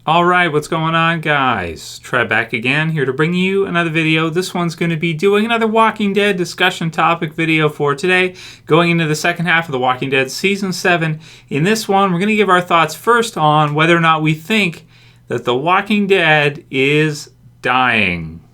Alright, what's going on, guys? Trev back again, here to bring you another video. This one's going to be doing another Walking Dead discussion topic video for today, going into the second half of The Walking Dead Season 7. In this one, we're going to give our thoughts first on whether or not we think that The Walking Dead is dying.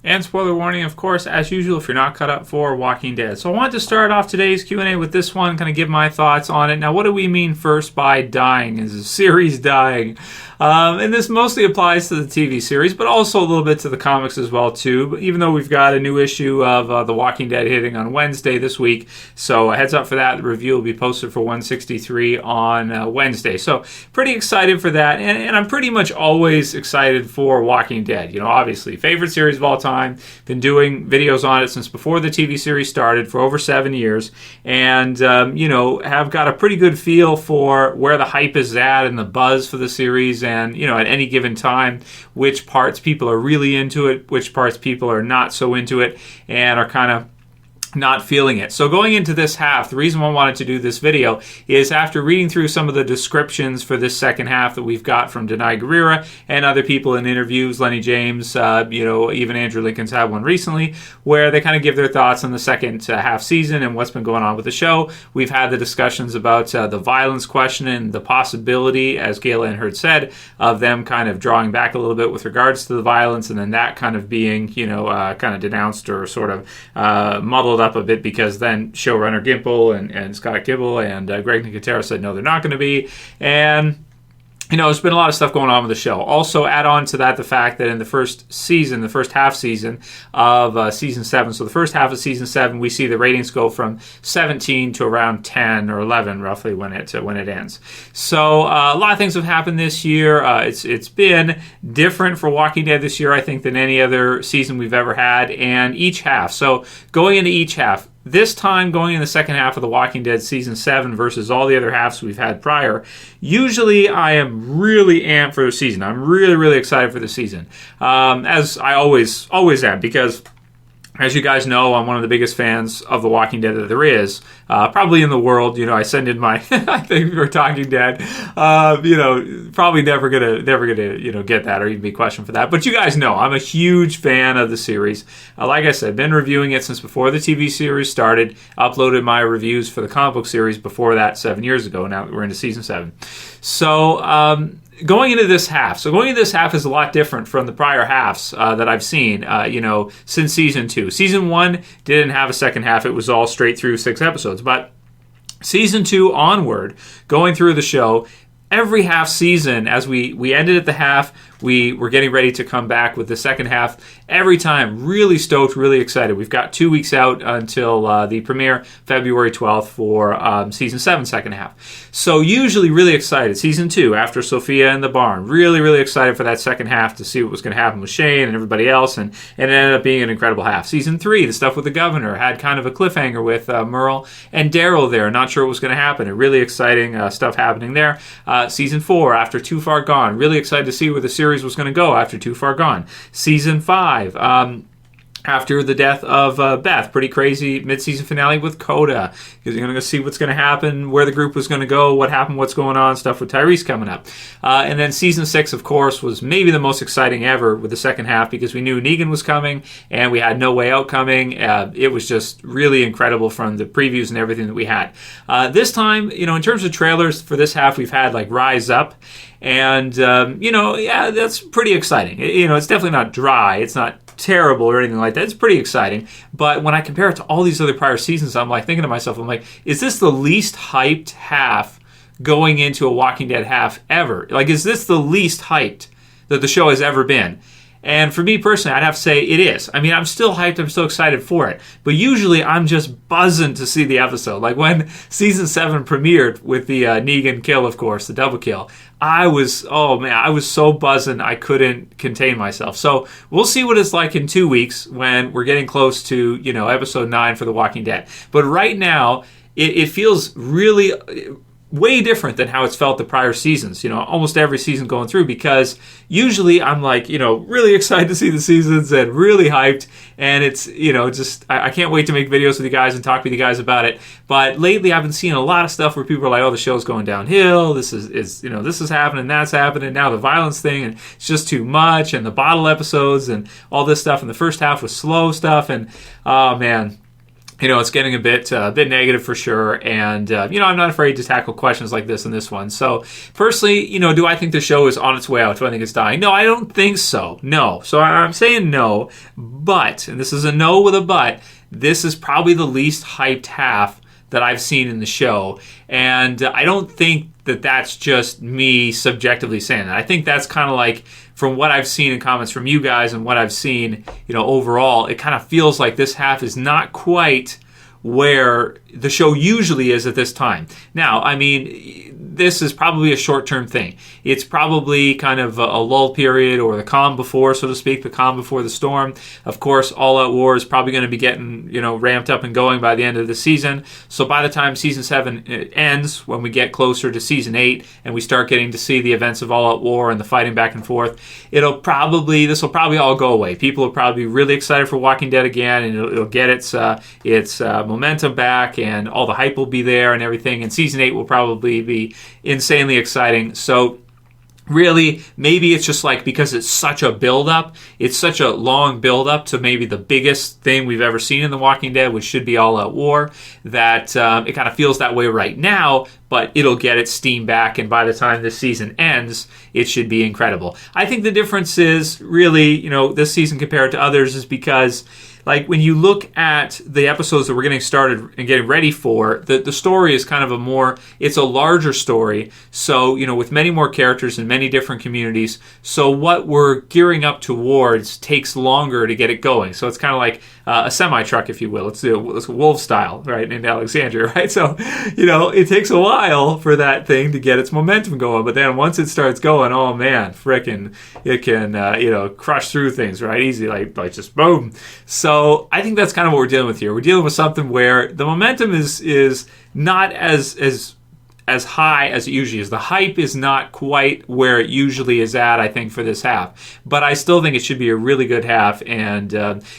And spoiler warning, of course, as usual, if you're not caught up for Walking Dead. So I wanted to start off today's Q&A with this one, kind of give my thoughts on it. Now, what do we mean first by dying? Is the series dying? And this mostly applies to the TV series, but also a little bit to the comics as well, too. But even though we've got a new issue of The Walking Dead hitting on Wednesday this week, so a heads up for that. The review will be posted for 163 on Wednesday. So pretty excited for that, and I'm pretty much always excited for Walking Dead. You know, obviously, favorite series of all time. Been doing videos on it since before the TV series started for over 7 years, and you know, have got a pretty good feel for where the hype is at and the buzz for the series, and you know, at any given time, which parts people are really into it, which parts people are not so into it, and are kind of not feeling it. So going into this half, the reason why I wanted to do this video is after reading through some of the descriptions for this second half that we've got from Denai Guerrera and other people in interviews, Lenny James, you know, even Andrew Lincoln's had one recently, where they kind of give their thoughts on the second half season and what's been going on with the show. We've had the discussions about the violence question and the possibility, as Gayla and Hurd said, of them kind of drawing back a little bit with regards to the violence, and then that kind of being, you know, kind of denounced or sort of muddled up a bit, because then showrunner Gimple and Scott Gimple and Greg Nicotero said no, they're not going to be. And you know, there's been a lot of stuff going on with the show. Also, add on to that the fact that in the first season, the first half season of Season 7, so the first half of Season 7, we see the ratings go from 17 to around 10 or 11, roughly, when it ends. So, a lot of things have happened this year. It's been different for Walking Dead this year, I think, than any other season we've ever had, and each half. So, going into each half, this time, going in the second half of The Walking Dead Season 7 versus all the other halves we've had prior, usually I am really amped for the season. I'm really, really excited for the season, as I always am, because as you guys know, I'm one of the biggest fans of The Walking Dead that there is, probably in the world. You know, I send in my, I think we're Talking Dead. You know, probably never gonna, you know, get that or even be questioned for that. But you guys know, I'm a huge fan of the series. Like I said, been reviewing it since before the TV series started. Uploaded my reviews for the comic book series before that 7 years ago. Now that we're into Season 7. So, going into this half. So going into this half is a lot different from the prior halves that I've seen, you know, since Season 2. Season 1 didn't have a second half. It was all straight through 6 episodes. But Season 2 onward, going through the show, every half season, as we ended at the half, we were getting ready to come back with the second half. Every time, really stoked, really excited. We've got 2 weeks out until the premiere, February 12th, for Season 7 second half. So usually really excited. Season 2, after Sophia in the barn, really, really excited for that second half to see what was going to happen with Shane and everybody else, and it ended up being an incredible half. Season 3, the stuff with the governor, had kind of a cliffhanger with Merle and Daryl there. Not sure what was going to happen. And really exciting stuff happening there. Season 4, after Too Far Gone, really excited to see where the series was going to go after Too Far Gone. Season 5, after the death of Beth, pretty crazy mid-season finale with Coda, because you're going to see what's going to happen, where the group was going to go, what happened, what's going on, stuff with Tyrese coming up. And then Season 6, of course, was maybe the most exciting ever with the second half, because we knew Negan was coming, and we had No Way Out coming. It was just really incredible from the previews and everything that we had. This time, you know, in terms of trailers for this half, we've had like Rise Up, and, you know, yeah, that's pretty exciting. You know, it's definitely not dry. It's not terrible or anything like that. It's pretty exciting. But when I compare it to all these other prior seasons, I'm like thinking to myself, I'm like, is this the least hyped half going into a Walking Dead half ever? Like, is this the least hyped that the show has ever been? And for me personally, I'd have to say it is. I mean, I'm still hyped. I'm still excited for it. But usually I'm just buzzing to see the episode. Like when Season 7 premiered with the Negan kill, of course, the double kill, I was so buzzing I couldn't contain myself. So we'll see what it's like in 2 weeks when we're getting close to, you know, episode 9 for The Walking Dead. But right now, it feels really way different than how it's felt the prior seasons, almost every season going through, because usually I'm like, really excited to see the seasons and really hyped, and it's, just, I can't wait to make videos with you guys and talk with you guys about it. But lately I've been seeing a lot of stuff where people are like, oh, the show's going downhill, this is this is happening, that's happening, now the violence thing, and it's just too much, and the bottle episodes and all this stuff, and the first half was slow stuff, and oh man, it's getting a bit negative for sure, and I'm not afraid to tackle questions like this in this one. So personally, do I think the show is on its way out? Do I think it's dying? No, I don't think so. No. So I'm saying no, but, and this is a no with a but, this is probably the least hyped half that I've seen in the show, and I don't think that that's just me subjectively saying that. I think that's kind of like, from what I've seen in comments from you guys and what I've seen, overall, it kind of feels like this half is not quite where the show usually is at this time. Now, I mean, this is probably a short-term thing. It's probably kind of a lull period, or the calm before, so to speak, the calm before the storm. Of course, All Out War is probably going to be getting, ramped up and going by the end of the season. So by the time Season 7 ends, when we get closer to Season 8, and we start getting to see the events of All Out War and the fighting back and forth, this will probably all go away. People will probably be really excited for Walking Dead again, and it'll get its momentum back, and all the hype will be there and everything, and Season 8 will probably be insanely exciting. So really, maybe it's just like, because it's such a build-up, it's such a long build-up to maybe the biggest thing we've ever seen in The Walking Dead, which should be All Out War, that it kind of feels that way right now, but it'll get its steam back, and by the time this season ends, it should be incredible. I think the difference is really, this season compared to others is because, like, when you look at the episodes that we're getting started and getting ready for, the story is kind of it's a larger story. So, with many more characters and many different communities. So what we're gearing up towards takes longer to get it going. So it's kind of like a semi-truck, if you will. It's wolf style, right, in Alexandria, right? So, it takes a while for that thing to get its momentum going. But then once it starts going, oh man, frickin', it can, crush through things, right? Easy, like just boom. So I think that's kind of what we're dealing with here. We're dealing with something where the momentum is not as high as it usually is. The hype is not quite where it usually is at, I think, for this half. But I still think it should be a really good half, and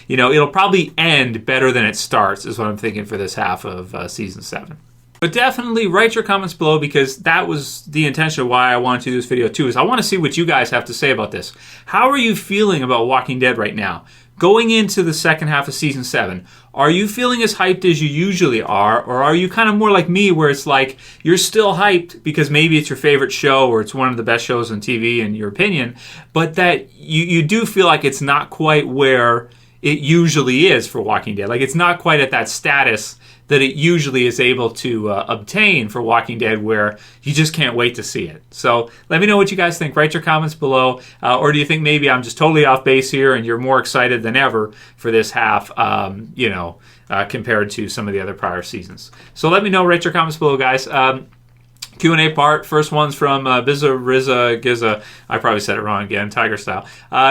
it'll probably end better than it starts, is what I'm thinking for this half of Season 7. But definitely write your comments below, because that was the intention of why I wanted to do this video too, is I want to see what you guys have to say about this. How are you feeling about Walking Dead right now? Going into the second half of Season 7, are you feeling as hyped as you usually are, or are you kind of more like me, where it's like you're still hyped because maybe it's your favorite show or it's one of the best shows on TV in your opinion, but that you do feel like it's not quite where it usually is for Walking Dead? Like, it's not quite at that status that it usually is able to obtain for Walking Dead, where you just can't wait to see it. So let me know what you guys think. Write your comments below. Or do you think maybe I'm just totally off base here and you're more excited than ever for this half, compared to some of the other prior seasons? So let me know. Write your comments below, guys. Q&A part. First one's from BZA RZA GZA. I probably said it wrong again, Tiger style.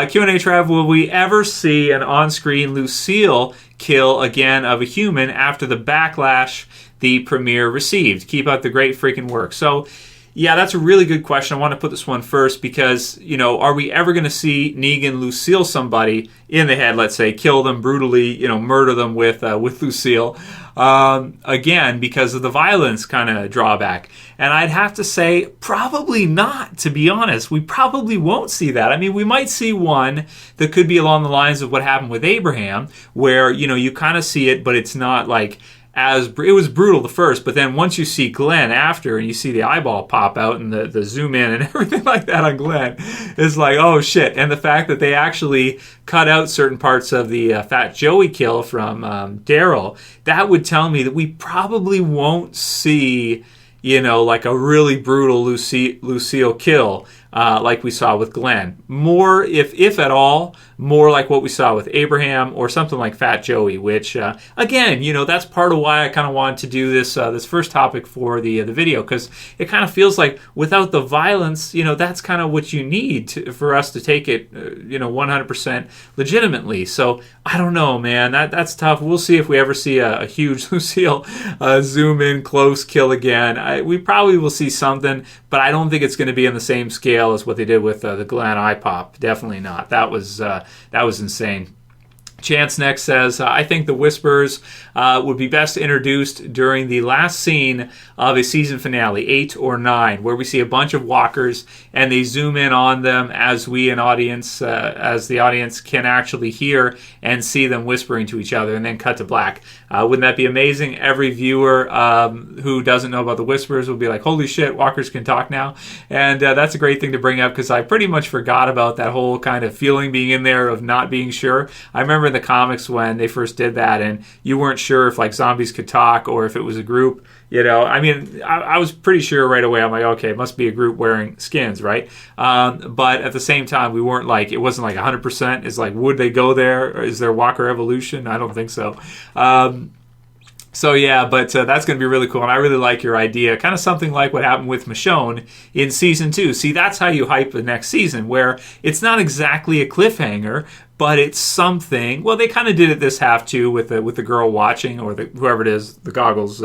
Q&A, Trev, will we ever see an on-screen Lucille kill again of a human after the backlash the premiere received? Keep up the great freaking work. So, yeah, that's a really good question. I want to put this one first because, are we ever going to see Negan Lucille somebody in the head, let's say, kill them brutally, murder them with Lucille, again, because of the violence kind of drawback? And I'd have to say, probably not, to be honest. We probably won't see that. I mean, we might see one that could be along the lines of what happened with Abraham, where, you kind of see it, but it's not like, it was brutal the first, but then once you see Glenn after and you see the eyeball pop out and the zoom in and everything like that on Glenn, it's like, oh shit. And the fact that they actually cut out certain parts of the Fat Joey kill from Daryl, that would tell me that we probably won't see, like a really brutal Lucille kill like we saw with Glenn. More, if at all, more like what we saw with Abraham or something like Fat Joey, which, again, that's part of why I kind of wanted to do this this first topic for the video, because it kind of feels like without the violence, that's kind of what you need for us to take it, 100% legitimately. So I don't know, man. That's tough. We'll see if we ever see a huge Lucille zoom in close kill again. We probably will see something, but I don't think it's going to be on the same scale as what they did with the Glenn eye pop. Definitely not. That was insane. Chance next says, I think the Whispers would be best introduced during the last scene of a season finale, 8 or 9, where we see a bunch of walkers and they zoom in on them as the audience can actually hear and see them whispering to each other, and then cut to black. Wouldn't that be amazing? Every viewer who doesn't know about the Whispers will be like, holy shit, walkers can talk now. And that's a great thing to bring up, because I pretty much forgot about that whole kind of feeling being in there of not being sure. I remember in the comics when they first did that and you weren't sure if like zombies could talk or if it was a group. I was pretty sure right away. I'm like, okay, it must be a group wearing skins, right? But at the same time, we weren't like, it wasn't like 100%. It's like, would they go there? Or is there walker evolution? I don't think so. So yeah, but that's going to be really cool, and I really like your idea. Kind of something like what happened with Michonne in season 2. See, that's how you hype the next season, where it's not exactly a cliffhanger, but it's something. Well, they kind of did it this half too, with the girl watching, or whoever it is, the goggles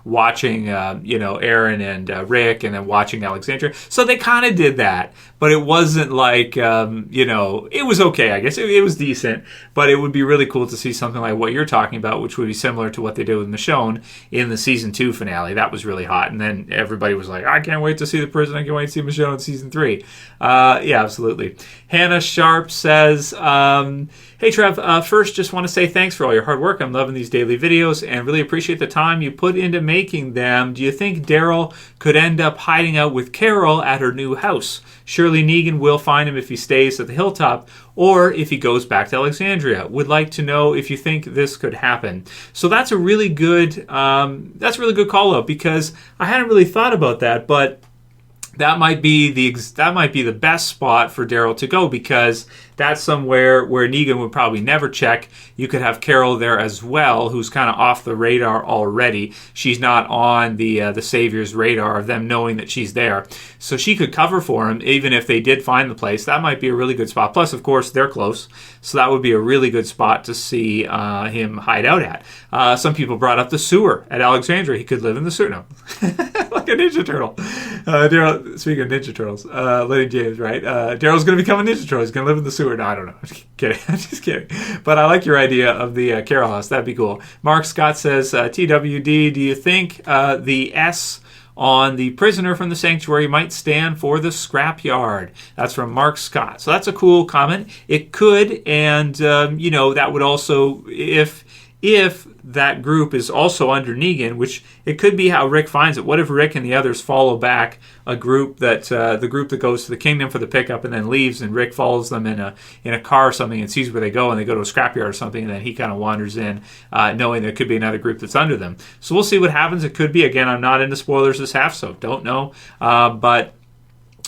watching, Aaron and Rick, and then watching Alexandria. So they kind of did that, but it wasn't like, it was okay. I guess it was decent, but it would be really cool to see something like what you're talking about, which would be similar to what they did with Michonne in the season 2 finale. That was really hot, and then everybody was like, I can't wait to see the prison. I can't wait to see Michonne in season 3. Yeah, absolutely. Hannah Sharp says, hey Trev, first just want to say thanks for all your hard work. I'm loving these daily videos and really appreciate the time you put into making them. Do you think Daryl could end up hiding out with Carol at her new house? Surely Negan will find him if he stays at the hilltop, or if he goes back to Alexandria. Would like to know if you think this could happen. So that's a really good call out, because I hadn't really thought about that, but that might be the best spot for Daryl to go, because that's somewhere where Negan would probably never check. You could have Carol there as well, who's kind of off the radar already. She's not on the Savior's radar of them knowing that she's there. So she could cover for him, even if they did find the place. That might be a really good spot. Plus, of course, they're close. So that would be a really good spot to see him hide out at. Some people brought up the sewer at Alexandria. He could live in the sewer. No. Like a Ninja Turtle. Daryl, speaking of Ninja Turtles, Lenny James, right? Daryl's going to become a Ninja Turtle. He's going to live in the sewer. No, I don't know. I'm just kidding. I'm just kidding. But I like your idea of the Carol house. That'd be cool. Mark Scott says, TWD, do you think the S on the prisoner from the sanctuary might stand for the scrapyard? That's from Mark Scott. So that's a cool comment. It could, and that would also, if that group is also under Negan, which it could be how Rick finds it. What if Rick and the others follow back a group that the group that goes to the kingdom for the pickup and then leaves, and Rick follows them in a car or something and sees where they go, and they go to a scrapyard or something, and then he kind of wanders in, knowing there could be another group that's under them. So we'll see what happens. It could be. Again, I'm not into spoilers this half, so don't know. But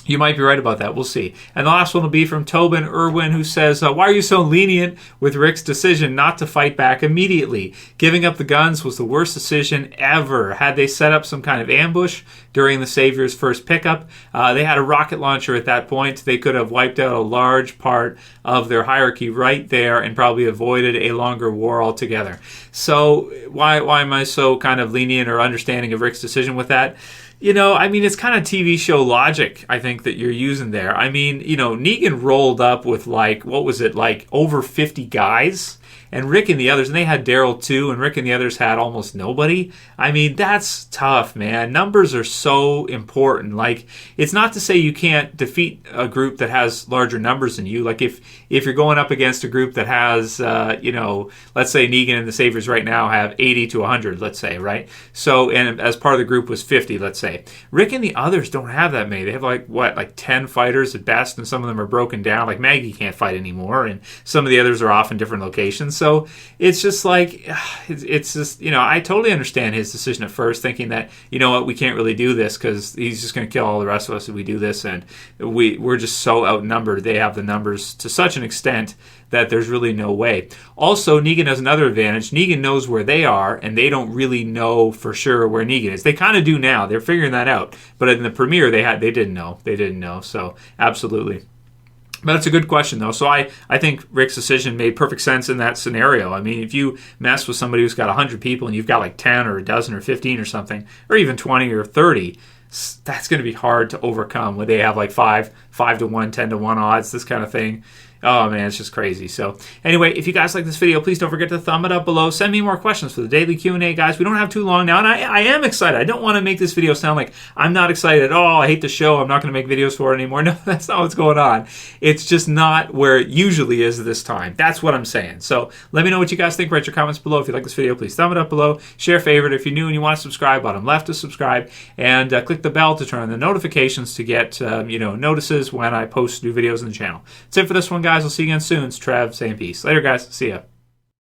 you might be right about that. We'll see. And the last one will be from Tobin Irwin, who says, why are you so lenient with Rick's decision not to fight back immediately? Giving up the guns was the worst decision ever. Had they set up some kind of ambush during the Savior's first pickup, they had a rocket launcher at that point. They could have wiped out a large part of their hierarchy right there and probably avoided a longer war altogether. So why am I so kind of lenient or understanding of Rick's decision with that? It's kind of TV show logic, I think, that you're using there. Negan rolled up with, over 50 guys, and Rick and the others, and they had Daryl too, and Rick and the others had almost nobody. That's tough, man. Numbers are so important. It's not to say you can't defeat a group that has larger numbers than you. If you're going up against a group that has, let's say Negan and the Saviors right now have 80 to 100, let's say, right? So, and as part of the group was 50, let's say. Rick and the others don't have that many. They have 10 fighters at best, and some of them are broken down. Maggie can't fight anymore, and some of the others are off in different locations. So it's just like, it's just, I totally understand his decision at first, thinking that, you know what, we can't really do this because he's just going to kill all the rest of us if we do this, and we're just so outnumbered. They have the numbers to such an extent that there's really no way. Also, Negan has another advantage. Negan knows where they are, and they don't really know for sure where Negan is. They kind of do now. They're figuring that out. But in the premiere, they didn't know. They didn't know. So, absolutely. But that's a good question, though. So I think Rick's decision made perfect sense in that scenario. I mean, if you mess with somebody who's got 100 people and you've got like 10 or a dozen or 15 or something, or even 20 or 30, that's going to be hard to overcome when they have like 5 to 1, 10 to 1 odds, this kind of thing. Oh, man, it's just crazy. So anyway, if you guys like this video, please don't forget to thumb it up below. Send me more questions for the daily Q&A, guys. We don't have too long now, and I am excited. I don't want to make this video sound like I'm not excited. Oh, I hate the show. I'm not going to make videos for it anymore. No, that's not what's going on. It's just not where it usually is this time. That's what I'm saying. So let me know what you guys think. Write your comments below. If you like this video, please thumb it up below. Share, favorite. If you're new and you want to subscribe, bottom left to subscribe. And click the bell to turn on the notifications to get notices when I post new videos on the channel. That's it for this one, guys. We'll see you again soon. It's Trev saying peace. Later, guys. See ya.